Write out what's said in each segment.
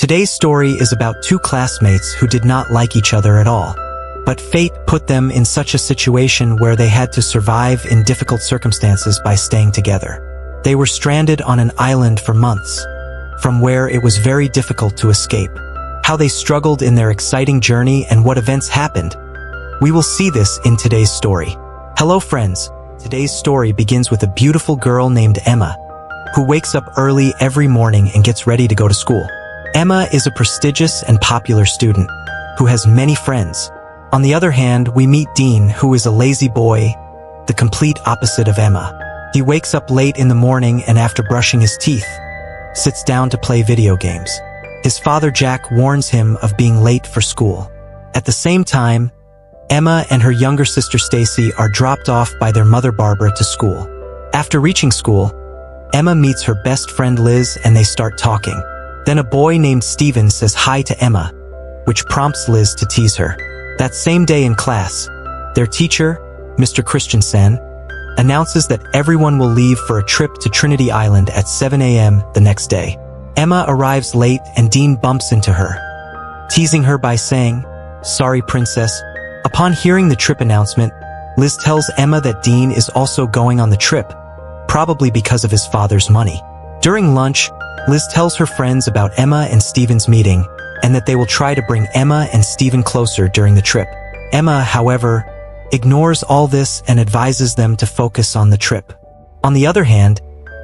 Today's story is about two classmates who did not like each other at all. But fate put them in such a situation where they had to survive in difficult circumstances by staying together. They were stranded on an island for months, from where it was very difficult to escape. How they struggled in their exciting journey and what events happened. We will see this in today's story. Hello friends, today's story begins with a beautiful girl named Emma, who wakes up early every morning and gets ready to go to school. Emma is a prestigious and popular student who has many friends. On the other hand, we meet Dean, who is a lazy boy, the complete opposite of Emma. He wakes up late in the morning and after brushing his teeth, sits down to play video games. His father Jack warns him of being late for school. At the same time, Emma and her younger sister Stacy are dropped off by their mother Barbara to school. After reaching school, Emma meets her best friend Liz and they start talking. Then a boy named Steven says hi to Emma, which prompts Liz to tease her. That same day in class, their teacher, Mr. Christensen, announces that everyone will leave for a trip to Trinity Island at 7 a.m. the next day. Emma arrives late and Dean bumps into her, teasing her by saying, "Sorry, princess." Upon hearing the trip announcement, Liz tells Emma that Dean is also going on the trip, probably because of his father's money. During lunch, Liz tells her friends about Emma and Steven's meeting, and that they will try to bring Emma and Steven closer during the trip. Emma, however, ignores all this and advises them to focus on the trip. On the other hand,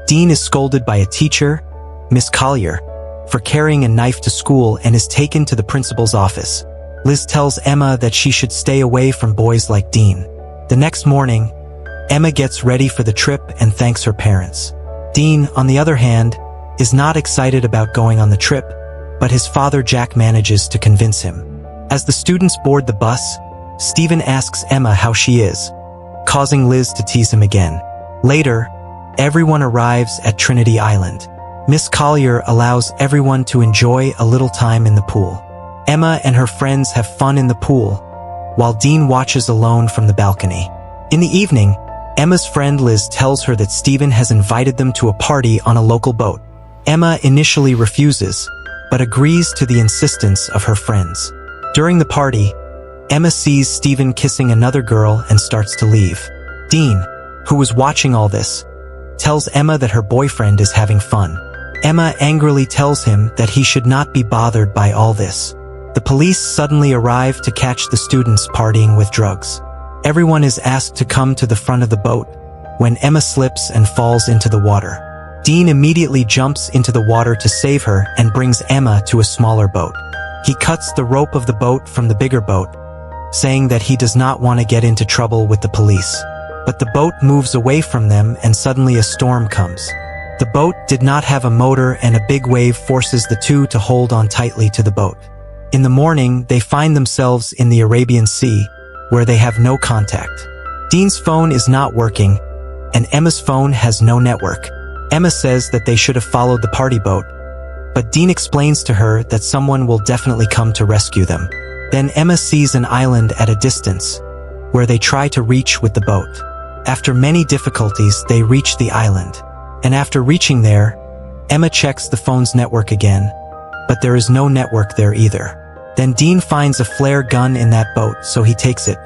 Dean is scolded by a teacher, Miss Collier, for carrying a knife to school and is taken to the principal's office. Liz tells Emma that she should stay away from boys like Dean. The next morning, Emma gets ready for the trip and thanks her parents. Dean, on the other hand, is not excited about going on the trip, but his father Jack manages to convince him. As the students board the bus, Steven asks Emma how she is, causing Liz to tease him again. Later, everyone arrives at Trinity Island. Miss Collier allows everyone to enjoy a little time in the pool. Emma and her friends have fun in the pool, while Dean watches alone from the balcony. In the evening, Emma's friend Liz tells her that Steven has invited them to a party on a local boat. Emma initially refuses, but agrees to the insistence of her friends. During the party, Emma sees Steven kissing another girl and starts to leave. Dean, who was watching all this, tells Emma that her boyfriend is having fun. Emma angrily tells him that he should not be bothered by all this. The police suddenly arrive to catch the students partying with drugs. Everyone is asked to come to the front of the boat, when Emma slips and falls into the water. Dean immediately jumps into the water to save her and brings Emma to a smaller boat. He cuts the rope of the boat from the bigger boat, saying that he does not want to get into trouble with the police. But the boat moves away from them and suddenly a storm comes. The boat did not have a motor and a big wave forces the two to hold on tightly to the boat. In the morning, they find themselves in the Arabian Sea, where they have no contact. Dean's phone is not working, and Emma's phone has no network. Emma says that they should have followed the party boat, but Dean explains to her that someone will definitely come to rescue them. Then Emma sees an island at a distance, where they try to reach with the boat. After many difficulties, they reach the island. And after reaching there, Emma checks the phone's network again, but there is no network there either. Then Dean finds a flare gun in that boat, so he takes it.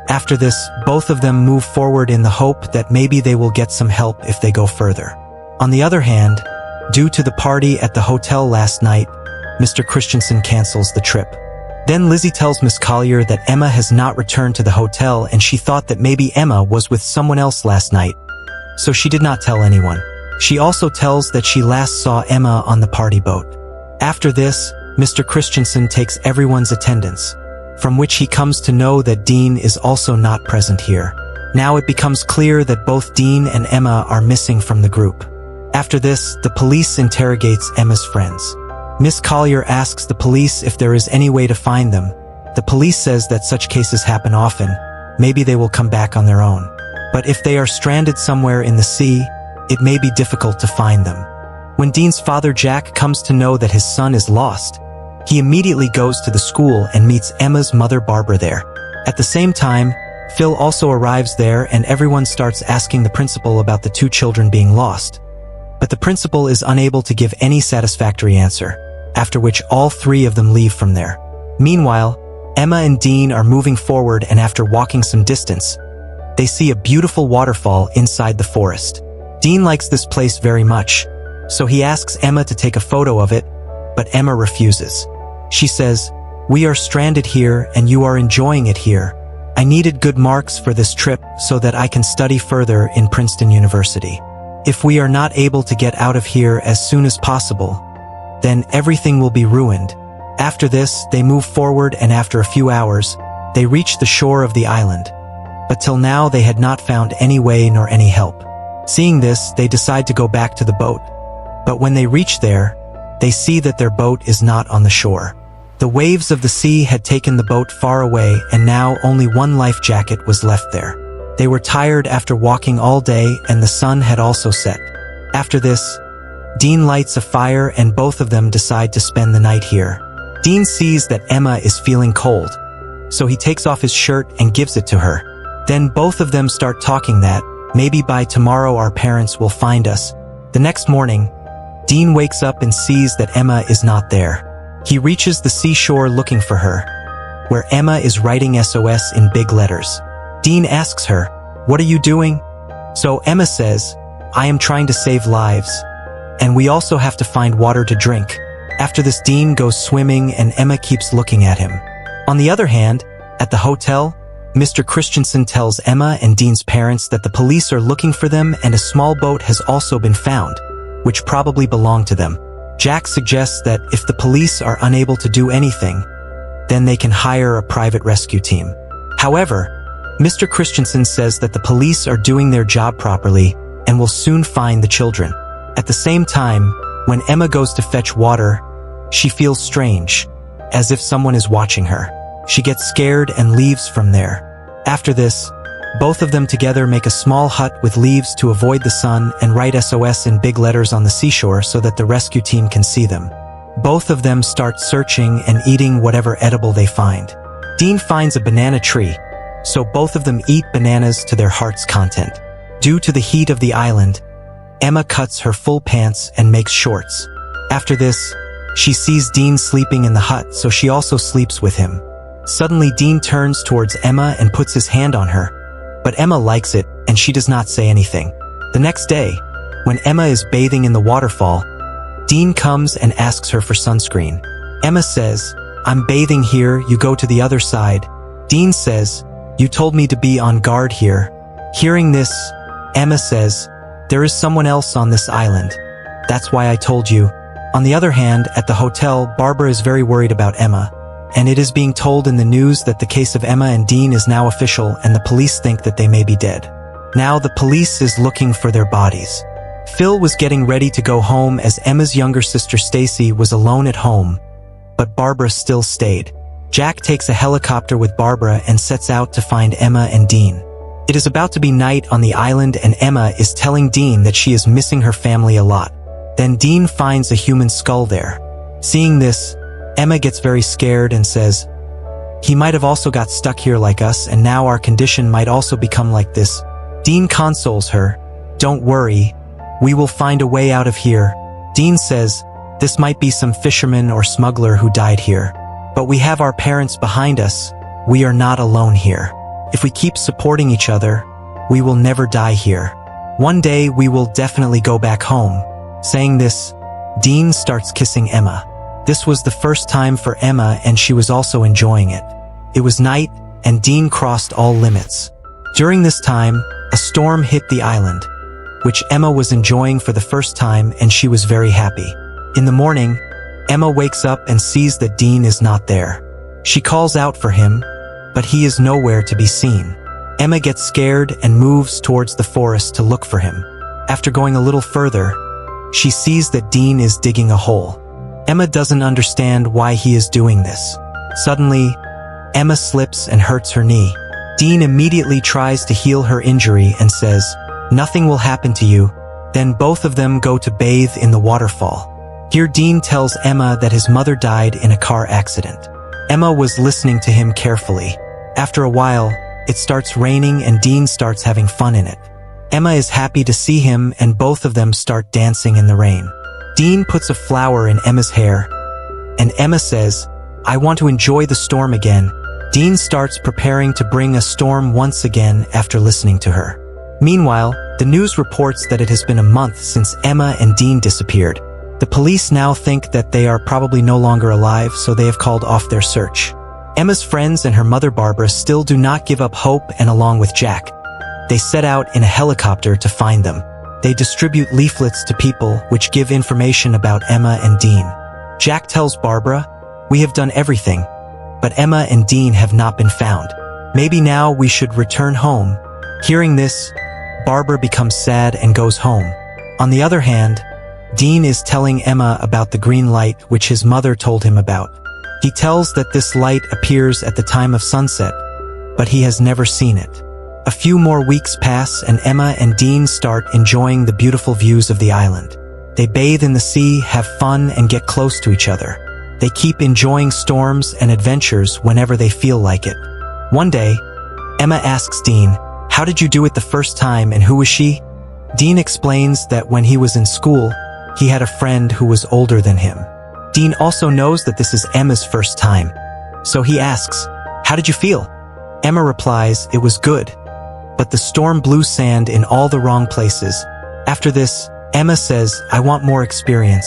After this, both of them move forward in the hope that maybe they will get some help if they go further. On the other hand, due to the party at the hotel last night, Mr. Christensen cancels the trip. Then Lizzie tells Miss Collier that Emma has not returned to the hotel and she thought that maybe Emma was with someone else last night, so she did not tell anyone. She also tells that she last saw Emma on the party boat. After this, Mr. Christensen takes everyone's attendance, from which he comes to know that Dean is also not present here. Now it becomes clear that both Dean and Emma are missing from the group. After this, the police interrogates Emma's friends. Miss Collier asks the police if there is any way to find them. The police says that such cases happen often, maybe they will come back on their own. But if they are stranded somewhere in the sea, it may be difficult to find them. When Dean's father Jack comes to know that his son is lost, he immediately goes to the school and meets Emma's mother Barbara there. At the same time, Phil also arrives there and everyone starts asking the principal about the two children being lost. But the principal is unable to give any satisfactory answer. after which all three of them leave from there. Meanwhile, Emma and Dean are moving forward, and after walking some distance, they see a beautiful waterfall inside the forest. Dean likes this place very much, so he asks Emma to take a photo of it, but Emma refuses. She says, "We are stranded here and you are enjoying it here. I needed good marks for this trip so that I can study further in Princeton University. If we are not able to get out of here as soon as possible, then everything will be ruined." After this, they move forward, and after a few hours, they reach the shore of the island. But till now they had not found any way nor any help. Seeing this, they decide to go back to the boat. But when they reach there, they see that their boat is not on the shore. The waves of the sea had taken the boat far away, and now only one life jacket was left there. They were tired after walking all day, and the sun had also set. After this, Dean lights a fire and both of them decide to spend the night here. Dean sees that Emma is feeling cold, so he takes off his shirt and gives it to her. Then both of them start talking that, maybe by tomorrow our parents will find us. The next morning, Dean wakes up and sees that Emma is not there. He reaches the seashore looking for her, where Emma is writing SOS in big letters. Dean asks her, "What are you doing?" So Emma says, "I am trying to save lives, and we also have to find water to drink." After this, Dean goes swimming and Emma keeps looking at him. On the other hand, at the hotel, Mr. Christensen tells Emma and Dean's parents that the police are looking for them and a small boat has also been found, which probably belonged to them. Jack suggests that if the police are unable to do anything, then they can hire a private rescue team. However, Mr. Christensen says that the police are doing their job properly and will soon find the children. At the same time, when Emma goes to fetch water, she feels strange, as if someone is watching her. She gets scared and leaves from there. After this, both of them together make a small hut with leaves to avoid the sun and write SOS in big letters on the seashore so that the rescue team can see them. Both of them start searching and eating whatever edible they find. Dean finds a banana tree, so both of them eat bananas to their heart's content. Due to the heat of the island, Emma cuts her full pants and makes shorts. After this, she sees Dean sleeping in the hut, so she also sleeps with him. Suddenly, Dean turns towards Emma and puts his hand on her, but Emma likes it and she does not say anything. The next day, when Emma is bathing in the waterfall, Dean comes and asks her for sunscreen. Emma says, "I'm bathing here, you go to the other side." Dean says, "You told me to be on guard here." Hearing this, Emma says, "There is someone else on this island. That's why I told you." On the other hand, at the hotel, Barbara is very worried about Emma, and it is being told in the news that the case of Emma and Dean is now official and the police think that they may be dead. Now the police is looking for their bodies. Phil was getting ready to go home as Emma's younger sister Stacy was alone at home, but Barbara still stayed. Jack takes a helicopter with Barbara and sets out to find Emma and Dean. It is about to be night on the island and Emma is telling Dean that she is missing her family a lot. Then Dean finds a human skull there. Seeing this, Emma gets very scared and says, "He might have also got stuck here like us and now our condition might also become like this." Dean consoles her, "Don't worry, we will find a way out of here." Dean says, "This might be some fisherman or smuggler who died here. But we have our parents behind us. We are not alone here. If we keep supporting each other, we will never die here. One day we will definitely go back home." Saying this, Dean starts kissing Emma. This was the first time for Emma and she was also enjoying it. It was night and Dean crossed all limits. During this time, a storm hit the island, which Emma was enjoying for the first time and she was very happy. In the morning, Emma wakes up and sees that Dean is not there. She calls out for him, but he is nowhere to be seen. Emma gets scared and moves towards the forest to look for him. After going a little further, she sees that Dean is digging a hole. Emma doesn't understand why he is doing this. Suddenly, Emma slips and hurts her knee. Dean immediately tries to heal her injury and says, "Nothing will happen to you." Then both of them go to bathe in the waterfall. Here Dean tells Emma that his mother died in a car accident. Emma was listening to him carefully. After a while, it starts raining and Dean starts having fun in it. Emma is happy to see him and both of them start dancing in the rain. Dean puts a flower in Emma's hair, and Emma says, "I want to enjoy the storm again." Dean starts preparing to bring a storm once again after listening to her. Meanwhile, the news reports that it has been a month since Emma and Dean disappeared. The police now think that they are probably no longer alive, so they have called off their search. Emma's friends and her mother Barbara still do not give up hope, and along with Jack, they set out in a helicopter to find them. They distribute leaflets to people which give information about Emma and Dean. Jack tells Barbara, "We have done everything, but Emma and Dean have not been found. Maybe now we should return home." Hearing this, Barbara becomes sad and goes home. On the other hand, Dean is telling Emma about the green light which his mother told him about. He tells that this light appears at the time of sunset, but he has never seen it. A few more weeks pass and Emma and Dean start enjoying the beautiful views of the island. They bathe in the sea, have fun, and get close to each other. They keep enjoying storms and adventures whenever they feel like it. One day, Emma asks Dean, "How did you do it the first time and who was she?" Dean explains that when he was in school, he had a friend who was older than him. Dean also knows that this is Emma's first time, so he asks, "How did you feel?" Emma replies, "It was good, but the storm blew sand in all the wrong places." After this, Emma says, "I want more experience."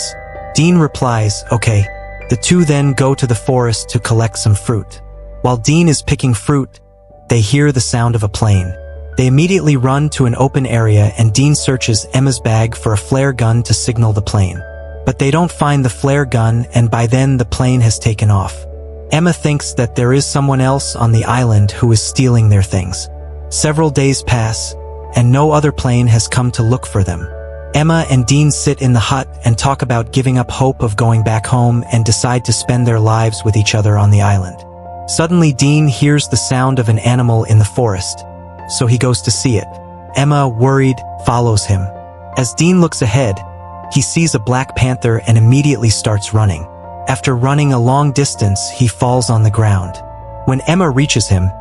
Dean replies, "Okay." The two then go to the forest to collect some fruit. While Dean is picking fruit, they hear the sound of a plane. They immediately run to an open area and Dean searches Emma's bag for a flare gun to signal the plane. But they don't find the flare gun, and by then the plane has taken off. Emma thinks that there is someone else on the island who is stealing their things. Several days pass, and no other plane has come to look for them. Emma and Dean sit in the hut and talk about giving up hope of going back home and decide to spend their lives with each other on the island. Suddenly Dean hears the sound of an animal in the forest, so he goes to see it. Emma, worried, follows him. As Dean looks ahead, he sees a black panther and immediately starts running. After running a long distance, he falls on the ground. When Emma reaches him,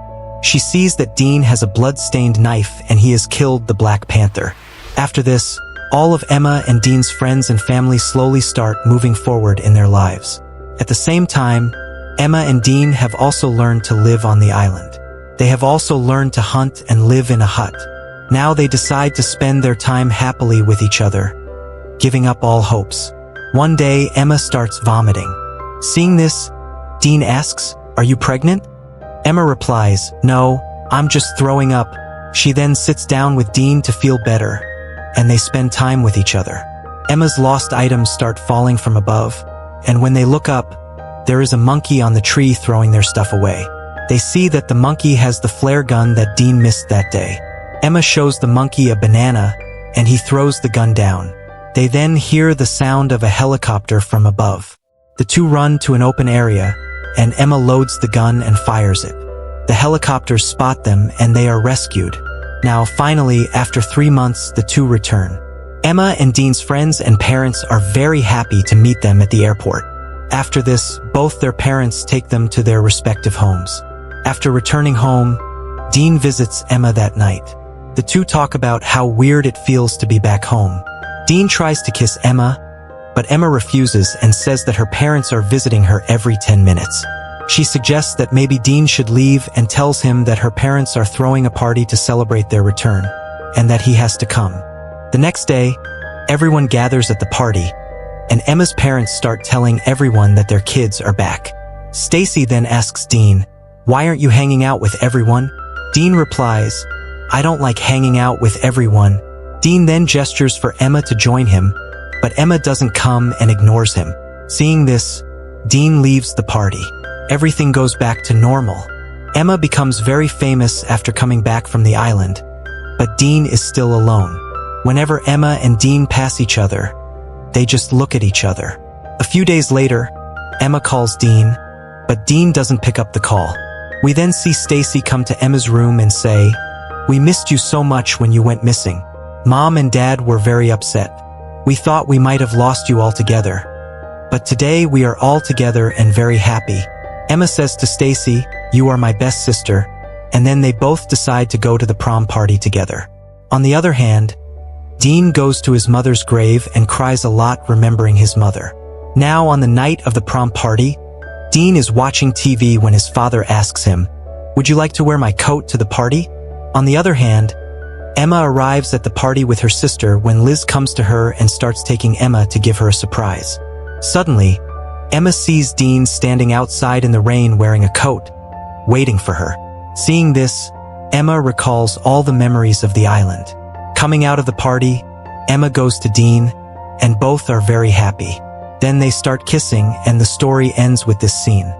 she sees that Dean has a blood-stained knife and he has killed the Black Panther. After this, all of Emma and Dean's friends and family slowly start moving forward in their lives. At the same time, Emma and Dean have also learned to live on the island. They have also learned to hunt and live in a hut. Now they decide to spend their time happily with each other, giving up all hopes. One day, Emma starts vomiting. Seeing this, Dean asks, "Are you pregnant?" Emma replies, "No, I'm just throwing up." She then sits down with Dean to feel better, and they spend time with each other. Emma's lost items start falling from above, and when they look up, there is a monkey on the tree throwing their stuff away. They see that the monkey has the flare gun that Dean missed that day. Emma shows the monkey a banana, and he throws the gun down. They then hear the sound of a helicopter from above. The two run to an open area, and Emma loads the gun and fires it. The helicopters spot them and they are rescued. Now finally, after 3 months, the two return. Emma and Dean's friends and parents are very happy to meet them at the airport. After this, both their parents take them to their respective homes. After returning home, Dean visits Emma that night. The two talk about how weird it feels to be back home. Dean tries to kiss Emma, but Emma refuses and says that her parents are visiting her every 10 minutes. She suggests that maybe Dean should leave and tells him that her parents are throwing a party to celebrate their return, and that he has to come. The next day, everyone gathers at the party, and Emma's parents start telling everyone that their kids are back. Stacy then asks Dean, "Why aren't you hanging out with everyone?" Dean replies, "I don't like hanging out with everyone." Dean then gestures for Emma to join him, but Emma doesn't come and ignores him. Seeing this, Dean leaves the party. Everything goes back to normal. Emma becomes very famous after coming back from the island, but Dean is still alone. Whenever Emma and Dean pass each other, they just look at each other. A few days later, Emma calls Dean, but Dean doesn't pick up the call. We then see Stacy come to Emma's room and say, "We missed you so much when you went missing. Mom and Dad were very upset. We thought we might have lost you altogether. But today we are all together and very happy." Emma says to Stacy, "You are my best sister," and then they both decide to go to the prom party together. On the other hand, Dean goes to his mother's grave and cries a lot remembering his mother. Now on the night of the prom party, Dean is watching TV when his father asks him, "Would you like to wear my coat to the party?" On the other hand, Emma arrives at the party with her sister when Liz comes to her and starts taking Emma to give her a surprise. Suddenly, Emma sees Dean standing outside in the rain wearing a coat, waiting for her. Seeing this, Emma recalls all the memories of the island. Coming out of the party, Emma goes to Dean, and both are very happy. Then they start kissing, and the story ends with this scene.